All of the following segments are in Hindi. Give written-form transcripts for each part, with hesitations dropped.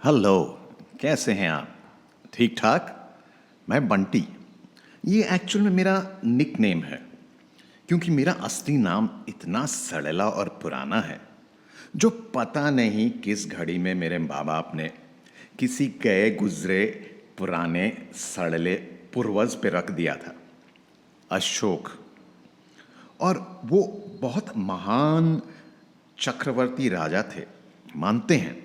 हेलो। कैसे हैं आप? ठीक ठाक। मैं बंटी। ये एक्चुअल में मेरा निक नेम है, क्योंकि मेरा असली नाम इतना सड़ेला और पुराना है जो पता नहीं किस घड़ी में मेरे माँ बाप ने किसी गए गुजरे पुराने सड़ले पूर्वज पे रख दिया था। अशोक। और वो बहुत महान चक्रवर्ती राजा थे, मानते हैं।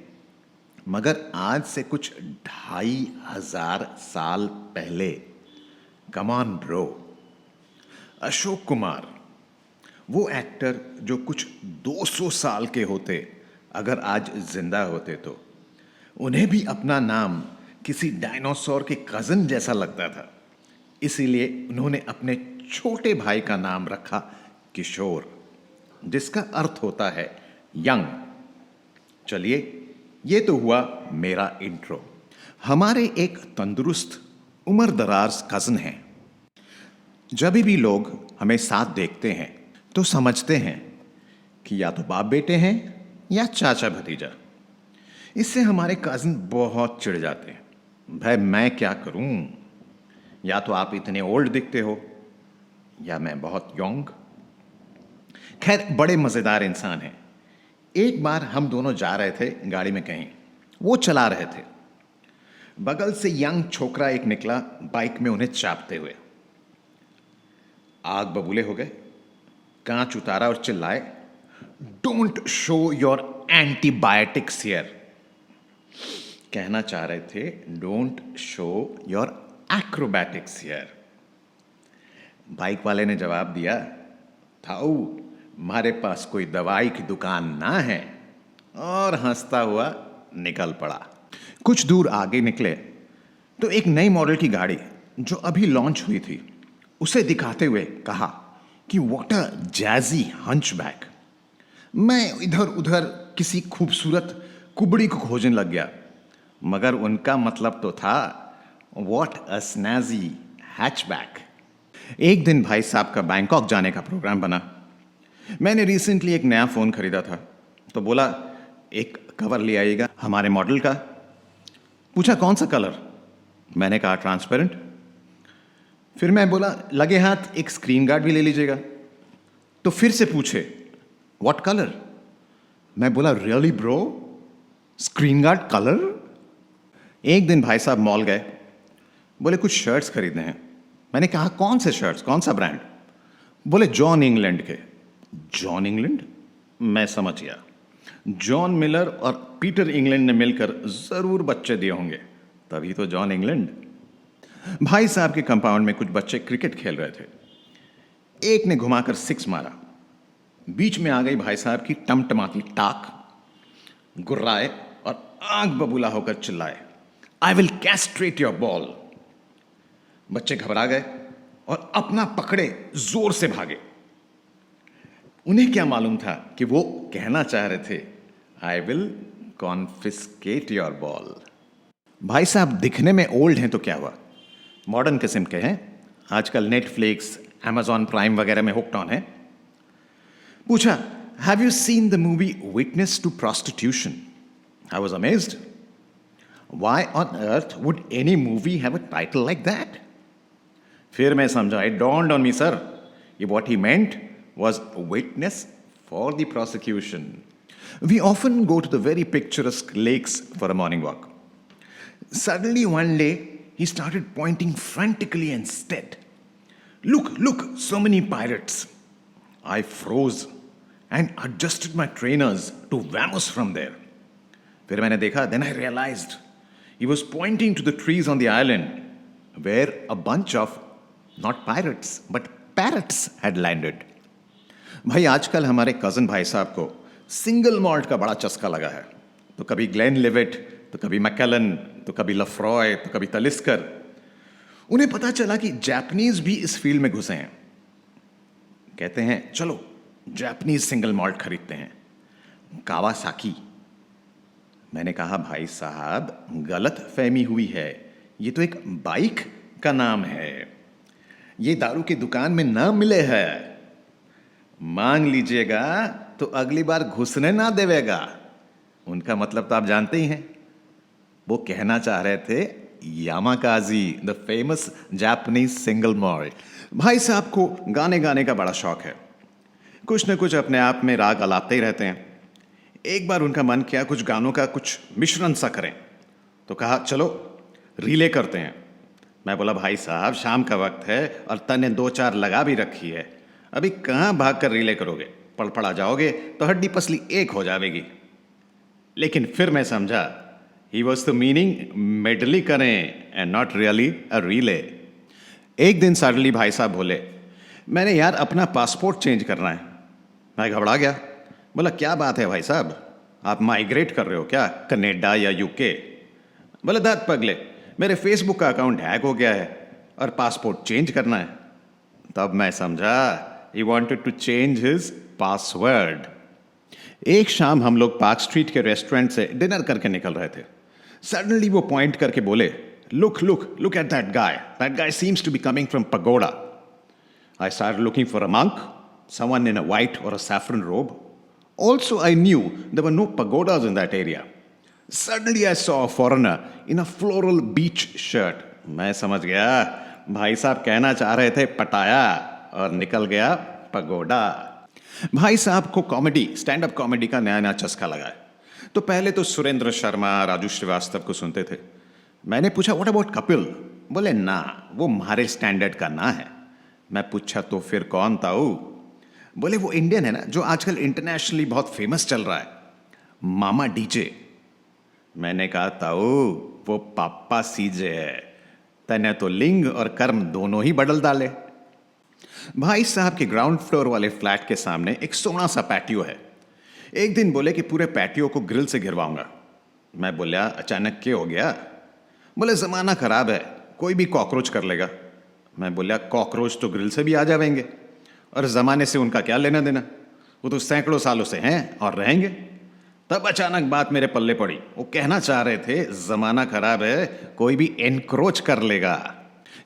मगर आज से कुछ 2500 साल पहले, come on bro, Ashok Kumar, वो एक्टर जो कुछ 200 साल के होते अगर आज जिंदा होते तो उन्हें भी अपना नाम किसी डायनासोर के कजन जैसा लगता था। इसीलिए उन्होंने अपने छोटे भाई का नाम रखा किशोर, जिसका अर्थ होता है यंग। चलिए, ये तो हुआ मेरा इंट्रो। हमारे एक तंदुरुस्त उम्र दराज कज़न हैं। जब भी लोग हमें साथ देखते हैं तो समझते हैं कि या तो बाप बेटे हैं या चाचा भतीजा। इससे हमारे कज़न बहुत चिढ़ जाते हैं। भाई मैं क्या करूं? या तो आप इतने ओल्ड दिखते हो या मैं बहुत यंग। खैर, बड़े मज़ेदार इंसान हैं। एक बार हम दोनों जा रहे थे गाड़ी में कहीं, वो चला रहे थे। बगल से यंग छोकरा एक निकला बाइक में उन्हें चापते हुए। आग बबूले हो गए, कांच उतारा और चिल्लाए, don't show your antibiotics here. कहना चाह रहे थे don't show your acrobatics here. Bike वाले ने जवाब दिया, थाऊ हमारे पास कोई दवाई की दुकान ना है, और हंसता हुआ निकल पड़ा। कुछ दूर आगे निकले तो एक नई मॉडल की गाड़ी जो अभी लॉन्च हुई थी उसे दिखाते हुए कहा कि व्हाट अ जैजी हंचबैक। मैं इधर उधर किसी खूबसूरत कुबड़ी को खोजने लग गया, मगर उनका मतलब तो था व्हाट अ स्नैजी हैचबैक। एक दिन भाई साहब का बैंकॉक जाने का प्रोग्राम बना। मैंने रिसेंटली एक नया फ़ोन खरीदा था, तो बोला एक कवर ले आइएगा हमारे मॉडल का। पूछा कौन सा कलर? मैंने कहा ट्रांसपेरेंट। फिर मैं बोला लगे हाथ एक स्क्रीन गार्ड भी ले लीजिएगा। तो फिर से पूछे व्हाट कलर? मैं बोला really bro, screen guard colour? एक दिन भाई साहब मॉल गए, बोले कुछ शर्ट्स खरीदने हैं। मैंने कहा कौन से शर्ट्स, कौन सा ब्रांड? बोले जॉन इंग्लैंड के। John England? मैं समझ गया, जॉन मिलर और पीटर इंग्लैंड ने मिलकर जरूर बच्चे दिए होंगे, तभी तो जॉन इंग्लैंड। भाई साहब के कंपाउंड में कुछ बच्चे क्रिकेट खेल रहे थे। एक ने घुमाकर सिक्स मारा, बीच में आ गई भाई साहब की टमटमाती टाक। गुर्राए और आंख बबूला होकर चिल्लाए, I will castrate your ball. बच्चे घबरा गए और अपना पकड़े जोर से भागे। उन्हें क्या मालूम था कि वो कहना चाह रहे थे I will confiscate your ball. भाई साहब दिखने में ओल्ड हैं तो क्या हुआ, मॉडर्न किस्म के हैं, आजकल नेटफ्लिक्स amazon प्राइम वगैरह में हुक्ड ऑन है। पूछा have you seen the movie witness to prostitution? I was amazed. Why on earth would any movie have a title like that? फिर मैं समझा, it dawned on me, sir, what he meant was witness for the prosecution. We often go to the very picturesque lakes for a morning walk. Suddenly one day, he started pointing frantically and said, look, look, so many pirates. I froze and adjusted my trainers to vamoose from there. फिर मैंने देखा, then I realized he was pointing to the trees on the island where a bunch of not pirates but parrots had landed. भाई आजकल हमारे कज़न भाई साहब को सिंगल मॉल्ट का बड़ा चस्का लगा है। तो कभी ग्लेन लिविट, तो कभी मैकेलन, तो कभी लफ्रॉय, तो कभी तलिस्कर। उन्हें पता चला कि जापानीज भी इस फील्ड में घुसे हैं। कहते हैं चलो जापानीज सिंगल मॉल्ट खरीदते हैं, कावासाकी। मैंने कहा भाई साहब गलत फहमी हुई है, ये तो एक बाइक का नाम है, ये दारू की दुकान में ना मिले है, मांग लीजिएगा तो अगली बार घुसने ना देवेगा। उनका मतलब तो आप जानते ही हैं। वो कहना चाह रहे थे यामाकाजी, the famous Japanese single malt. भाई साहब को गाने गाने का बड़ा शौक है, कुछ न कुछ अपने आप में राग अलापते ही रहते हैं। एक बार उनका मन किया कुछ गानों का कुछ मिश्रण सा करें, तो कहा चलो रीले करते हैं। मैं बोला भाई साहब शाम का वक्त है और तने दो चार लगा भी रखी है, अभी कहाँ भाग कर रीले करोगे, पड़पड़ा जाओगे तो हड्डी पसली एक हो जाएगी। लेकिन फिर मैं समझा ही वॉज द मीनिंग मेडली करें and not really a relay. एक दिन सडनली भाई साहब बोले मैंने यार अपना पासपोर्ट चेंज करना है। मैं घबरा गया, बोला क्या बात है भाई साहब, आप माइग्रेट कर रहे हो क्या कनाडा या यूके? बोले दाद पगले, मेरे फेसबुक का अकाउंट हैक हो गया है और पासपोर्ट चेंज करना है। तब मैं समझा he wanted to change his password. एक शाम हम लोग पार्क स्ट्रीट के रेस्टोरेंट से डिनर करके निकल रहे थे। सडनली वो पॉइंट करके बोले look look look at that guy seems to be coming from pagoda. I started looking for a monk, someone in a white or a saffron robe. Also, I knew there were no pagodas in that area. Suddenly, I saw a foreigner in a floral beach shirt. मैं समझ गया भाई साहब कहना चाह रहे थे पटाया, और निकल गया पगोडा। भाई साहब को कॉमेडी, स्टैंड अप कॉमेडी का नया नया चस्का लगा है, तो पहले तो सुरेंद्र शर्मा, राजू श्रीवास्तव को सुनते थे। मैंने पूछा व्हाट अबाउट कपिल? बोले ना, वो हमारे स्टैंडर्ड का ना है। मैं पूछा तो फिर कौन था वो? बोले वो इंडियन है ना जो आजकल इंटरनेशनली बहुत फेमस चल रहा है, मामा डीजे। मैंने कहा ताऊ वो पापा सीजे है, तने तो लिंग और कर्म दोनों ही बदल डाले। भाई साहब के ग्राउंड फ्लोर वाले फ्लैट के सामने एक सोना सा पैटियो है। एक दिन बोले कि पूरे पैटियो को ग्रिल से घिरवाऊंगा। मैं बोला अचानक क्या हो गया? बोले जमाना खराब है, कोई भी कॉकरोच कर लेगा। मैं बोला कॉकरोच तो ग्रिल से भी आ जाएंगे, और ज़माने से उनका क्या लेना देना, वो तो सैकड़ों सालों से हैं और रहेंगे। तब अचानक बात मेरे पल्ले पड़ी, वो कहना चाह रहे थे ज़माना खराब है, कोई भी एनक्रोच कर लेगा।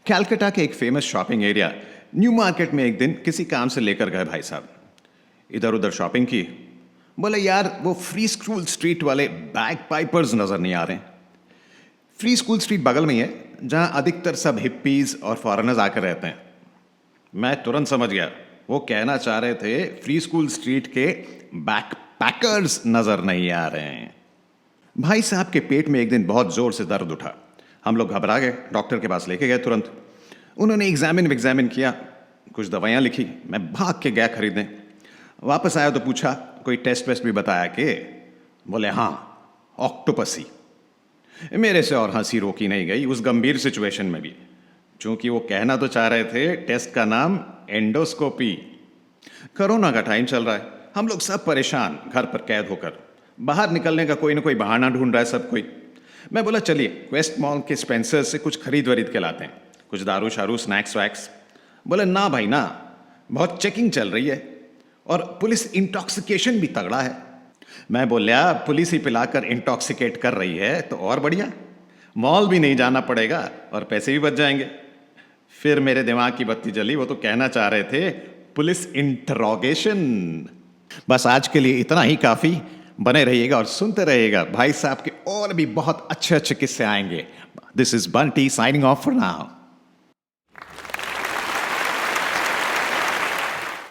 कैलकाटा के एक famous shopping area new market में एक दिन किसी काम से लेकर गए भाई साहब। इधर उधर शॉपिंग की। बोले यार वो फ्री स्कूल स्ट्रीट वाले बैग पाइपर्स नज़र नहीं आ रहे। फ्री स्कूल स्ट्रीट बगल में ही है, जहां अधिकतर सब हिप्पीज और फॉरेनर्स आकर रहते हैं। मैं तुरंत समझ गया वो कहना चाह रहे थे फ्री स्कूल स्ट्रीट के बैकपैकर्स नजर नहीं आ रहे हैं। भाई साहब के पेट में एक दिन बहुत जोर से दर्द उठा। हम लोग घबरा गए, डॉक्टर के पास लेके गए तुरंत। उन्होंने एग्जामिन किया, कुछ दवाइयाँ लिखी, मैं भाग के गया खरीदने। वापस आया तो पूछा कोई टेस्ट वेस्ट भी बताया कि? बोले हाँ ऑक्टोपसी। मेरे से और हंसी रोकी नहीं गई उस गंभीर सिचुएशन में भी, क्योंकि वो कहना तो चाह रहे थे टेस्ट का नाम एंडोस्कोपी। कोरोना का टाइम चल रहा है, हम लोग सब परेशान, घर पर कैद होकर। बाहर निकलने का कोई ना कोई बहाना ढूंढ रहा है सब कोई। मैं बोला चलिए वेस्ट मॉल के स्पेंसर से कुछ खरीद वरीद के लाते हैं, कुछ दारू शारू स्नैक्स वैक्स। बोले ना भाई ना, बहुत चेकिंग चल रही है और पुलिस इंटॉक्सिकेशन भी तगड़ा है। मैं बोलिया पुलिस ही पिलाकर इंटॉक्सिकेट कर रही है तो और बढ़िया, मॉल भी नहीं जाना पड़ेगा और पैसे भी बच जाएंगे। फिर मेरे दिमाग की बत्ती जली, वो तो कहना चाह रहे थे पुलिस इंटरोगेशन। बस आज के लिए इतना ही काफी। बने रहिएगा और सुनते रहिएगा, भाई साहब के और भी बहुत अच्छे अच्छे किस्से आएंगे। This is Bunty signing off for now.